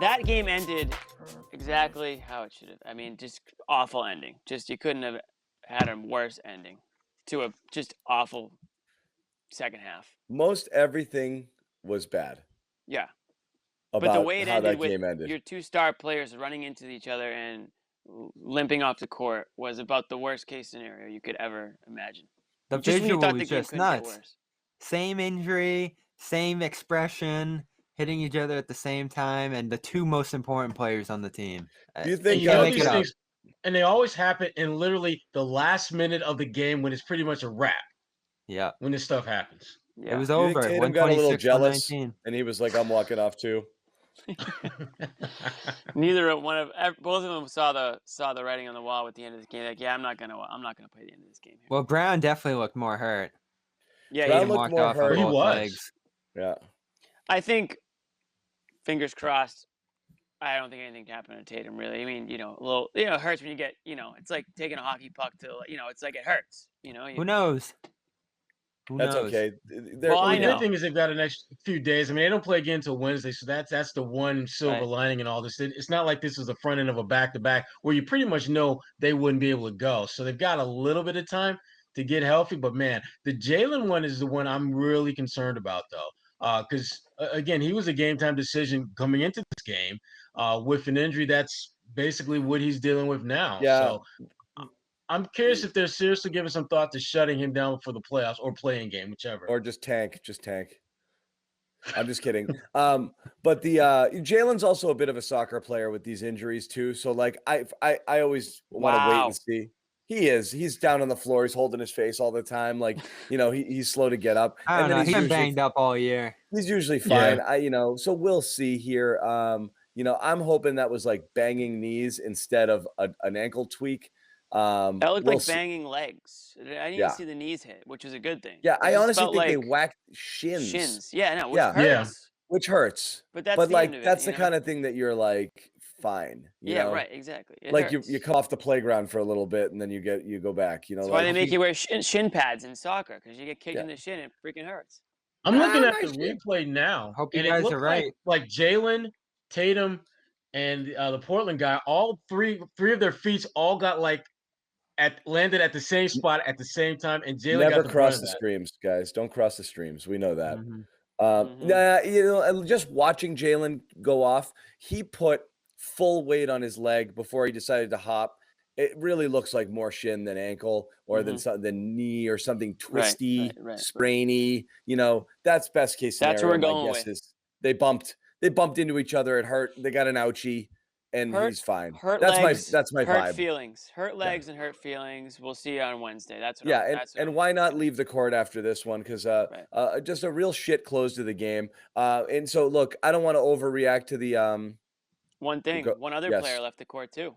that game ended exactly how it should have. I mean, just awful ending. Just you couldn't have had a worse ending to a just awful second half. Most everything was bad. Yeah. About But the way it how ended that with game ended. your two star players running into each other and limping off the court was about the worst case scenario you could ever imagine. The Just when you visual thought was the game just couldn't get nuts. worse. Same injury, same expression, hitting each other at the same time, and the two most important players on the team. Do you think You can't make these it up. things, and they always happen in literally the last minute of the game when it's pretty much a wrap Yeah, when this stuff happens. Yeah. it was Do you think over. Tatum got a little 126-119. jealous and he was like, I'm walking off too? Neither one of both of them saw the writing on the wall at the end of the game. Like, yeah, I'm not gonna play the end of this game here. Well, Brown definitely looked more hurt. Yeah, Brown He looked walked more off on hurt. He both was. legs. Yeah. I think, fingers crossed. I don't think anything can happen to Tatum really. I mean, a little, it hurts when you get, it's like taking a hockey puck to, it's like it hurts. Who knows? Who That's knows? okay. Well, I The know. good thing is they've got an extra few days. I mean, they don't play again until Wednesday, so that's the one silver Right. lining in all this. It's not like this is the front end of a back-to-back where you pretty much know they wouldn't be able to go. So they've got a little bit of time to get healthy. But, man, the Jaylen one is the one I'm really concerned about, though, because, again, he was a game-time decision coming into this game with an injury that's basically what he's dealing with now. Yeah. So I'm curious if they're seriously giving some thought to shutting him down for the playoffs or playing game, whichever. Or just tank. I'm just kidding. But the Jaylen's also a bit of a soccer player with these injuries too. So like I always want to wait Wow. and see. He's down on the floor. He's holding his face all the time. Like, he's slow to get up. I don't know. He's been usually banged up all year. He's usually fine. Yeah. So we'll see here. I'm hoping that was like banging knees instead of an ankle tweak. That looked we'll like see. banging legs. I didn't Yeah. see the knees hit, which was a good thing. Yeah, It I just honestly felt think they like whacked shins. shins. Yeah, no, which Yeah. hurts. Which hurts. But that's But the like end of it, that's the kind of thing that you're like fine. You Yeah, know? right, exactly. It Like hurts. you come off the playground for a little bit and then you go back. That's why like, they make you wear shin pads in soccer, because you get kicked Yeah. in the shin and it freaking hurts. I'm looking at nice the game. replay now, Hope you and it guys looked are right. like Jaylen, Tatum, and the Portland guy, all three of their feet all got landed at the same spot at the same time, and Jaylen Never got the cross brunt the of that. streams, guys. Don't cross the streams. We know that. Mhm. And just watching Jaylen go off, he put full weight on his leg before he decided to hop. It really looks like more shin than ankle or than knee or something twisty, right. sprainy. That's best case scenario. That's what we're my going guess with. is they bumped into each other. It hurt. They got an ouchie, and he's fine. Hurt That's legs, my hurt vibe. feelings. Hurt legs and hurt feelings. We'll see you on Wednesday. That's what Yeah, that's and why not leave the court after this one? Because just a real shit close to the game. And so look, I don't want to overreact to the one thing. One other yes. player left the court too.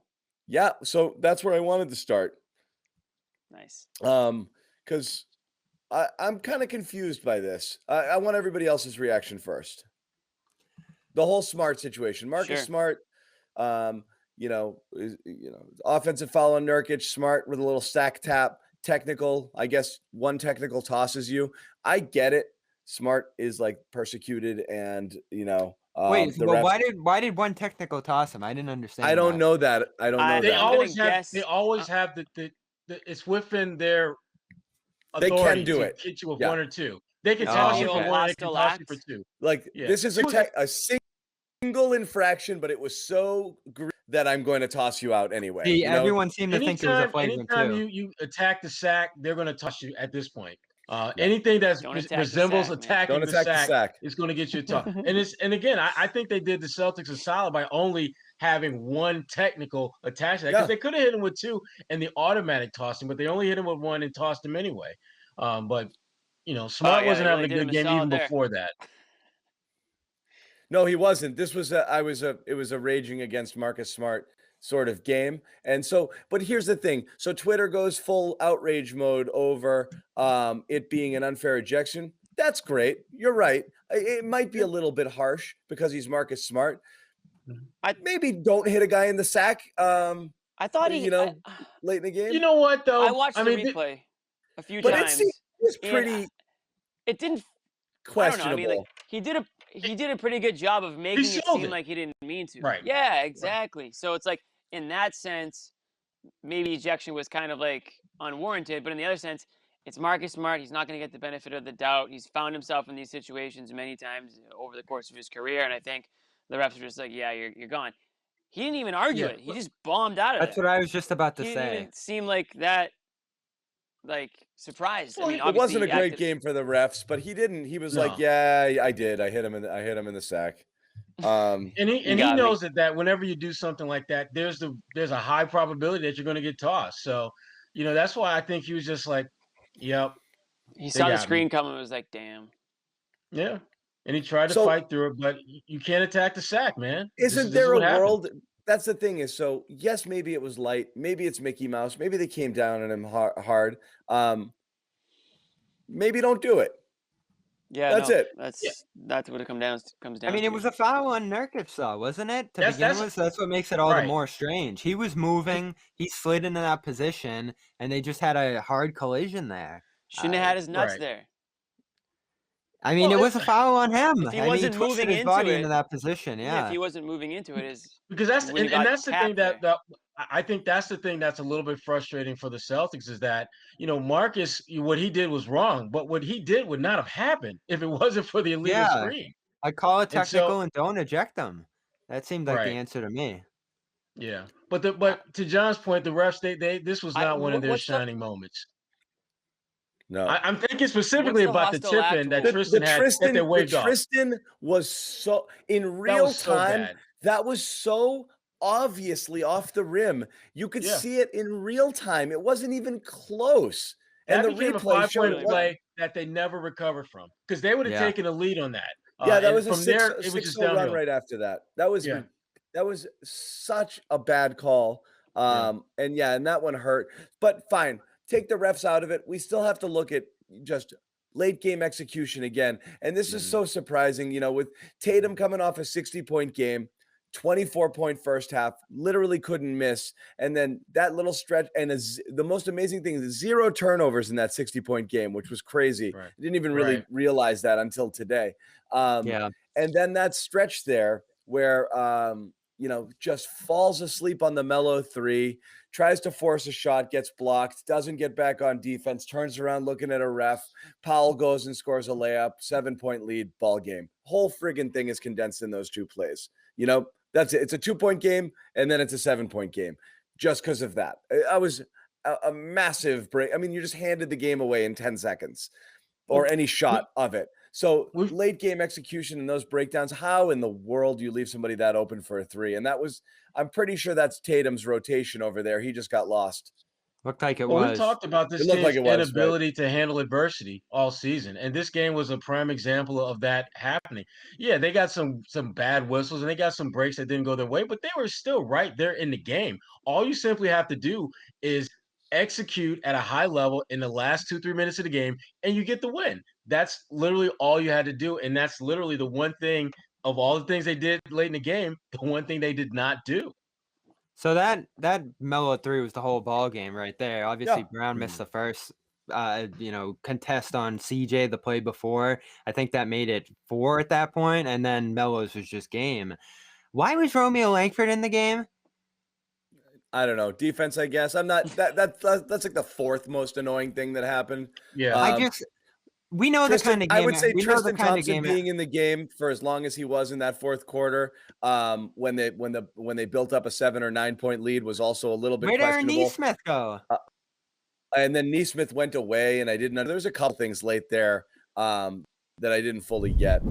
Yeah, so that's where I wanted to start. Nice. Because I'm kind of confused by this. I want everybody else's reaction first. The whole Smart situation. Marcus Sure. Smart, offensive foul on Nurkic. Smart with a little sack tap. Technical. I guess one technical tosses you. I get it. Smart is like persecuted, and Wait, the well, refs- why did one technical toss him? I didn't understand. I don't know that. I don't know They that. always have the it's within their They authority can do to it. hit you with Yeah. one or two. They can Oh, toss you for okay. one, they can Hostile toss you act. for two. Like Yeah. this is a single infraction, but it was so that I'm going to toss you out anyway. See, everyone seemed to think it was a Anytime flagrant too. you attack the sack, they're going to toss you at this point. Anything that Don't attack the resembles sack, man. attacking Don't attack the sack. is going to get you a toss. And again, I think they did the Celtics a solid by only having one technical attached to that, because they could have hit him with two and the automatic tossing, but they only hit him with one and tossed him anyway. But Smart wasn't having a good game even before that. No, he wasn't. This was it was a raging against Marcus Smart sort of game. And so, but here's the thing. So Twitter goes full outrage mode over it being an unfair ejection. That's great. You're right. It might be a little bit harsh because he's Marcus Smart. Maybe don't hit a guy in the sack. I thought late in the game. You know what though? I watched the replay a few but times. it was pretty It didn't questionable. I don't know. I mean, like he did he did a pretty good job of making it sold seem it. like he didn't mean to. Right. Yeah, exactly. So it's like in that sense, maybe ejection was kind of like unwarranted, but in the other sense, it's Marcus Smart. He's not going to get the benefit of the doubt. He's found himself in these situations many times over the course of his career, and I think the refs are just like, "Yeah, you're gone." He didn't even argue Yeah. it. He just bombed out of That's there. what I was just about to He didn't say. even seem like that, like surprised. Well, I mean, It obviously wasn't a he great acted- game for the refs, but he didn't. He was like, No. "Yeah, I did. I hit him in the sack." And he got me. knows that whenever you do something like that, there's a high probability that you're going to get tossed. So, that's why I think he was just like, "Yep, He they saw the got screen me." coming and was like, "Damn." Yeah, and he tried to So- fight through it, but you can't attack the sack, man. Isn't This there is a what happened. world? That's the thing is, so yes, maybe it was light, maybe it's Mickey Mouse, maybe they came down on him hard. Maybe don't do it. Yeah, That's no, it. That's what it comes down. I mean, to. it was a foul on Nurkic, though, wasn't it? To That's- begin that's- with, so that's what makes it all the right. more strange. He was moving, he slid into that position, and they just had a hard collision there. Shouldn't have had his nuts right. there. I mean, Well, it was a foul on him. If he I mean, wasn't he twisted moving his into body it- into that position. Yeah, Yeah. if he wasn't moving into it, is Because that's when he and got that's the thing tapped that I think that's the thing that's a little bit frustrating for the Celtics is that Marcus, what he did was wrong, but what he did would not have happened if it wasn't for the illegal Yeah. screen. I call it And so- technical and don't eject them. That seemed like the Right. answer to me. Yeah, but to John's point, the refs they this was not one of their what's the- shining moments. No. I'm thinking specifically What's the about the hostile chip act in that rule? Tristan had that they waved off. Tristan was so in That real was so time. bad. That was so obviously off the rim. You could Yeah. see it in real time. It wasn't even close. That And the became a replay showed 5-point it. play that they never recovered from because they would have Yeah. taken a lead on that. Yeah, that and was a from there it was 6-0 just run downhill. right after that. That was such a bad call. And that one hurt. But fine, take the refs out of it. We still have to look at just late game execution again. And this is so surprising, with Tatum coming off a 60-point game, 24-point first half, literally couldn't miss. And then that little stretch, and the most amazing thing is 0 turnovers in that 60-point game, which was crazy. Right. I didn't even really realize that until today. Yeah. And then that stretch there where, just falls asleep on the mellow three, tries to force a shot, gets blocked, doesn't get back on defense, turns around looking at a ref. Powell goes and scores a layup, 7-point lead, ball game. Whole friggin' thing is condensed in those two plays. That's it. It's a 2-point game, and then it's a 7-point game just because of that. I was a massive break. I mean, you just handed the game away in 10 seconds or any shot of it. So late game execution and those breakdowns, how in the world do you leave somebody that open for a three? And I'm pretty sure that's Tatum's rotation over there. He just got lost. Looked like it Well, was. we talked about this It looked team's like it was, inability to handle adversity all season, and this game was a prime example of that happening. Yeah, they got some bad whistles and they got some breaks that didn't go their way, but they were still right there in the game. All you simply have to do is execute at a high level in the last 2-3 minutes of the game, and you get the win. That's literally all you had to do, and that's literally the one thing of all the things they did late in the game, the one thing they did not do. So that Melo 3 was the whole ball game right there. Obviously, Yeah. Brown missed the first, contest on CJ the play before. I think that made it 4 at that point, and then Melo's was just game. Why was Romeo Langford in the game? I don't know. Defense, I guess. I'm not that's like the 4th most annoying thing that happened. Yeah. We know the kind of game. I would say we know the Tristan kind of Thompson game. being in the game for as long as he was in that 4th quarter, when they built up a 7 or 9 point lead was also a little bit Where'd Aaron questionable. Nesmith go? And then Nesmith went away, and I didn't know there was a couple things late there that I didn't fully get.